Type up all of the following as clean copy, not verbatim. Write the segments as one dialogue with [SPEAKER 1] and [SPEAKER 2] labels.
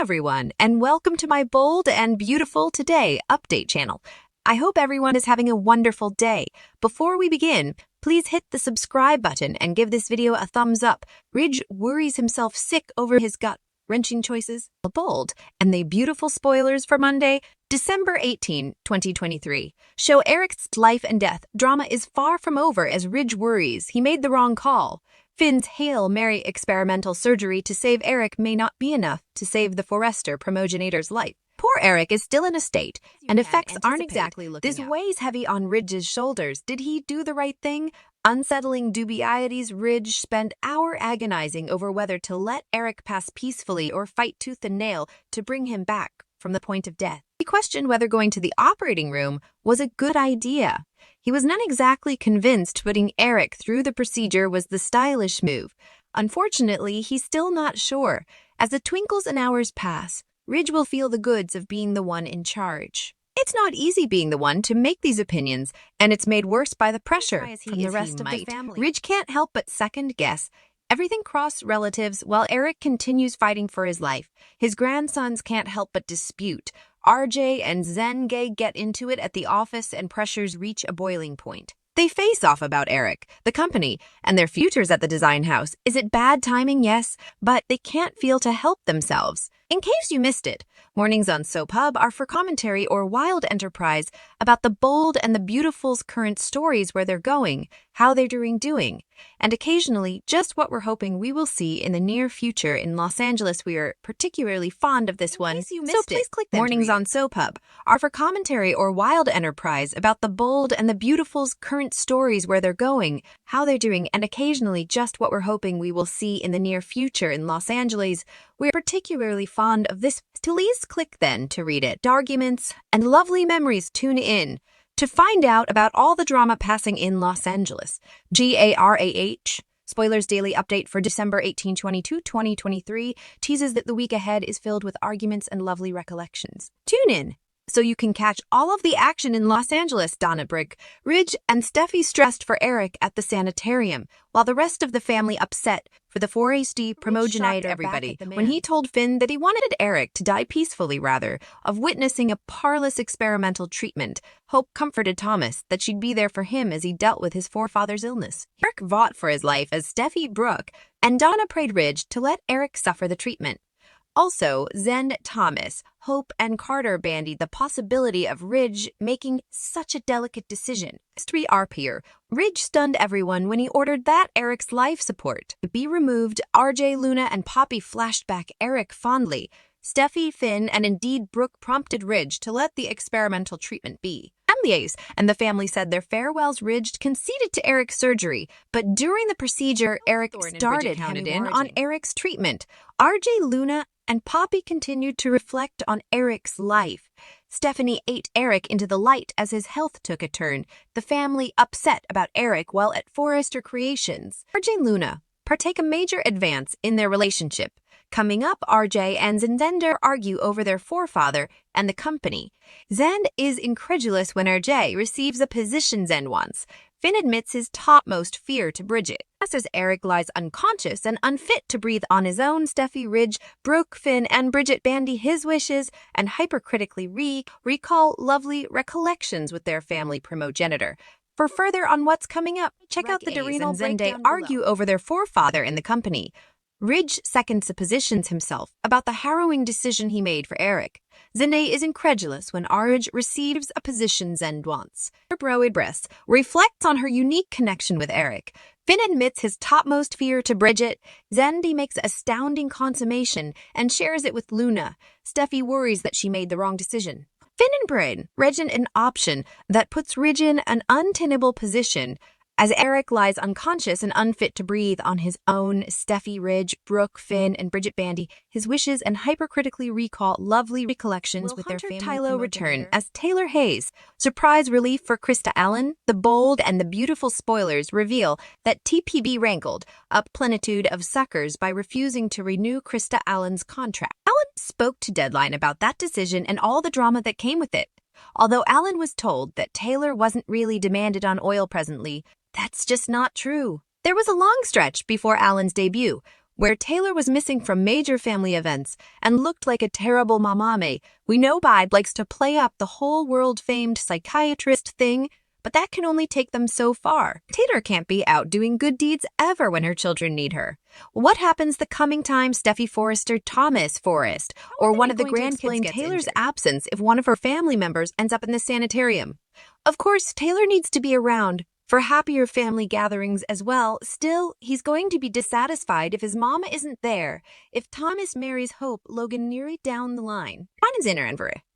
[SPEAKER 1] everyone, and welcome to my Bold and Beautiful Today update channel. I hope everyone is having a wonderful day. Before we begin, please hit the subscribe button and give this video a thumbs up. Ridge worries himself sick over his gut-wrenching choices. Bold and the beautiful spoilers for Monday, December 18, 2023. Show Eric's life and death drama is far from over as Ridge worries he made the wrong call. Finn's Hail Mary experimental surgery to save Eric may not be enough to save the Forester promogenitor's life. Poor Eric is still in a state, and effects aren't exactly looking up. This weighs heavy on Ridge's shoulders. Did he do the right thing? Unsettling dubieties, Ridge spent hours agonizing over whether to let Eric pass peacefully or fight tooth and nail to bring him back from the point of death. He questioned whether going to the operating room was a good idea. He was not exactly convinced putting Eric through the procedure was the stylish move. Unfortunately, he's still not sure. As the twinkles and hours pass, Ridge will feel the goods of being the one in charge. It's not easy being the one to make these opinions, and it's made worse by the pressure from the rest of the family. Ridge can't help but second-guess everything cross relatives while Eric continues fighting for his life. His grandsons can't help but dispute. RJ and Zenge get into it at the office and pressures reach a boiling point. They face off about Eric, the company, and their futures at the design house. Is it bad timing? Yes, but they can't feel to help themselves. In case you missed it, mornings on Soap Hub are for commentary or wild enterprise about the bold and the beautiful's current stories, where they're going, how they're doing, and occasionally just what we're hoping we will see in the near future in Los Angeles. We are particularly fond of this one, so please click mornings on Soap Hub are for commentary or wild enterprise about the bold and the beautiful's current stories, where they're going, how they're doing, and occasionally just what we're hoping we will see in the near future in Los Angeles. We're particularly fond of this. Please click then to read it. Arguments and lovely memories. Tune in to find out about all the drama passing in Los Angeles. GARAH. Spoilers Daily Update for December 18, 2023 teases that the week ahead is filled with arguments and lovely recollections. Tune in so you can catch all of the action in Los Angeles. Donna Brick, Ridge, and Steffi stressed for Eric at the sanitarium, while the rest of the family upset for the Forester promogenitor. Everybody when he told Finn that he wanted Eric to die peacefully rather of witnessing a parlous experimental treatment. Hope comforted Thomas that she'd be there for him as he dealt with his forefather's illness. Eric fought for his life as Steffi, Brooke, and Donna prayed Ridge to let Eric suffer the treatment. Also, Zen, Thomas, Hope, and Carter bandied the possibility of Ridge making such a delicate decision. History here. Ridge stunned everyone when he ordered that Eric's life support be removed. RJ, Luna, and Poppy flashed back Eric fondly. Steffi, Finn, and indeed Brooke prompted Ridge to let the experimental treatment be. Liaise and the family said their farewells. Ridge conceded to Eric's surgery, but during the procedure, Eric started hounded in on Eric's treatment. RJ, Luna, and Poppy continued to reflect on Eric's life. Stephanie ate Eric into the light as his health took a turn. The family upset about Eric while at Forester Creations. RJ and Luna partake a major advance in their relationship. Coming up, RJ and Zender argue over their forefather and the company. Zend is incredulous when RJ receives a position Zend wants. Finn admits his topmost fear to Bridget. Just as Eric lies unconscious and unfit to breathe on his own, Steffi, Ridge, Brooke, Finn, and Bridget bandy his wishes and hypercritically recall lovely recollections with their family promogenitor. For further on what's coming up, check out the Dorino and Zende argue over their forefather and the company. Ridge seconds positions himself about the harrowing decision he made for Eric. Zende is incredulous when Arj receives a position Zend wants. Her broad breasts reflects on her unique connection with Eric. Finn admits his topmost fear to Bridget. Zendi makes astounding consummation and shares it with Luna. Steffi worries that she made the wrong decision. Finn and Bryn regent an option that puts Ridge in an untenable position. As Eric lies unconscious and unfit to breathe on his own, Steffi, Ridge, Brooke, Finn, and Bridget bandy his wishes and hypercritically recall lovely recollections with their family. Tylo return as Taylor Hayes. Surprise relief for Krista Allen. The bold and the beautiful spoilers reveal that TPB rankled up plenitude of suckers by refusing to renew Krista Allen's contract. Allen spoke to Deadline about that decision and all the drama that came with it. Although Allen was told that Taylor wasn't really demanded on oil presently, that's just not true. There was a long stretch before Allen's debut, where Taylor was missing from major family events and looked like a terrible mamame. We know Bide likes to play up the whole world-famed psychiatrist thing, but that can only take them so far. Taylor can't be out doing good deeds ever when her children need her. What happens the coming time Steffi Forrester, Thomas Forrest, or one of the grandkids gets Taylor's absence if one of her family members ends up in the sanitarium? Of course, Taylor needs to be around for happier family gatherings as well. Still, he's going to be dissatisfied if his mama isn't there, if Thomas marries Hope Logan nearly down the line.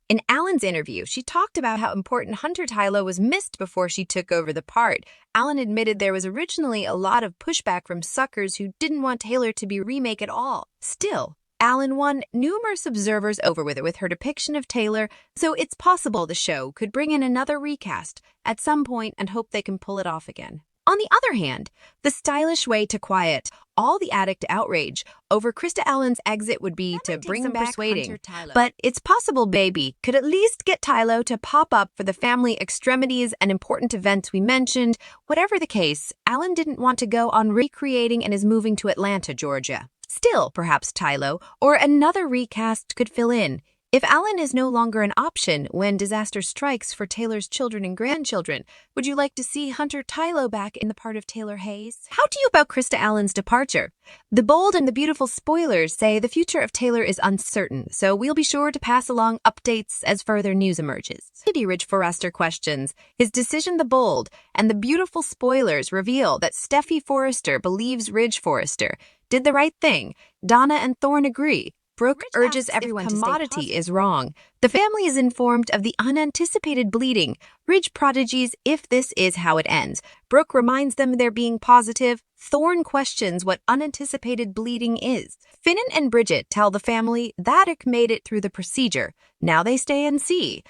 [SPEAKER 1] In Alan's interview, she talked about how important Hunter Tylo was missed before she took over the part. Alan admitted there was originally a lot of pushback from suckers who didn't want Taylor to be remake at all. Still, Alan won numerous observers over with her depiction of Taylor, so it's possible the show could bring in another recast at some point and hope they can pull it off again. On the other hand, the stylish way to quiet all the addict outrage over Krista Allen's exit would be to bring back persuading. But it's possible Baby could at least get Tylo to pop up for the family extremities and important events we mentioned. Whatever the case, Allen didn't want to go on recreating and is moving to Atlanta, Georgia. Still, perhaps Tylo or another recast could fill in. If Alan is no longer an option when disaster strikes for Taylor's children and grandchildren, would you like to see Hunter Tylo back in the part of Taylor Hayes? How do you about Krista Allen's departure? The bold and the beautiful spoilers say the future of Taylor is uncertain, so we'll be sure to pass along updates as further news emerges. Ridge Forrester questions his decision. The bold and the beautiful spoilers reveal that Steffi Forrester believes Ridge Forrester did the right thing. Donna and Thorne agree. Brooke urges everyone to commodity is wrong. The family is informed of the unanticipated bleeding. Ridge prodigies if this is how it ends. Brooke reminds them they're being positive. Thorne questions what unanticipated bleeding is. Finn and Bridget tell the family that Eric made it through the procedure. Now they stay and see.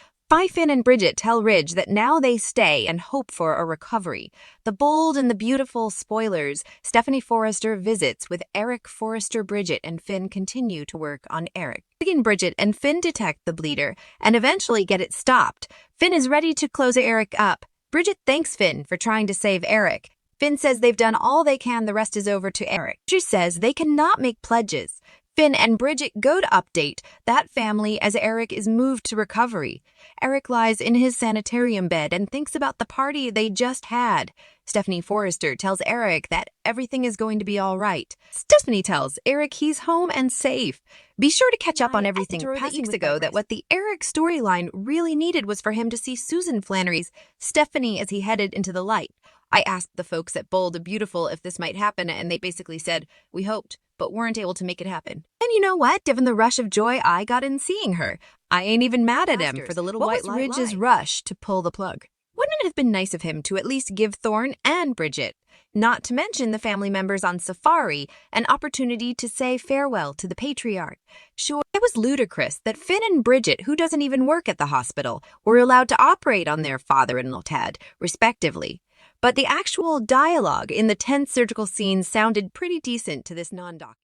[SPEAKER 1] Finn and Bridget tell Ridge that now they stay and hope for a recovery. The bold and the beautiful spoilers. Stephanie Forrester visits with Eric Forrester. Bridget and Finn continue to work on Eric. Bridget and Finn detect the bleeder and eventually get it stopped. Finn is ready to close Eric up. Bridget thanks Finn for trying to save Eric. Finn says they've done all they can. The rest is over to Eric. She says they cannot make pledges. Finn and Bridget go to update that family as Eric is moved to recovery. Eric lies in his sanitarium bed and thinks about the party they just had. Stephanie Forrester tells Eric that everything is going to be all right. Stephanie tells Eric he's home and safe. Be sure to catch up on everything weeks ago that what the Eric storyline really needed was for him to see Susan Flannery's Stephanie as he headed into the light. I asked the folks at Bold and Beautiful if this might happen, and they basically said, we hoped, but weren't able to make it happen. And you know what? Given the rush of joy I got in seeing her, I ain't even mad at him for the little white Ridge's rush to pull the plug. Wouldn't it have been nice of him to at least give Thorne and Bridget, not to mention the family members on safari, an opportunity to say farewell to the patriarch? Sure, it was ludicrous that Finn and Bridget, who doesn't even work at the hospital, were allowed to operate on their father-in-law Ted, respectively. But the actual dialogue in the tense surgical scenes sounded pretty decent to this non-doc.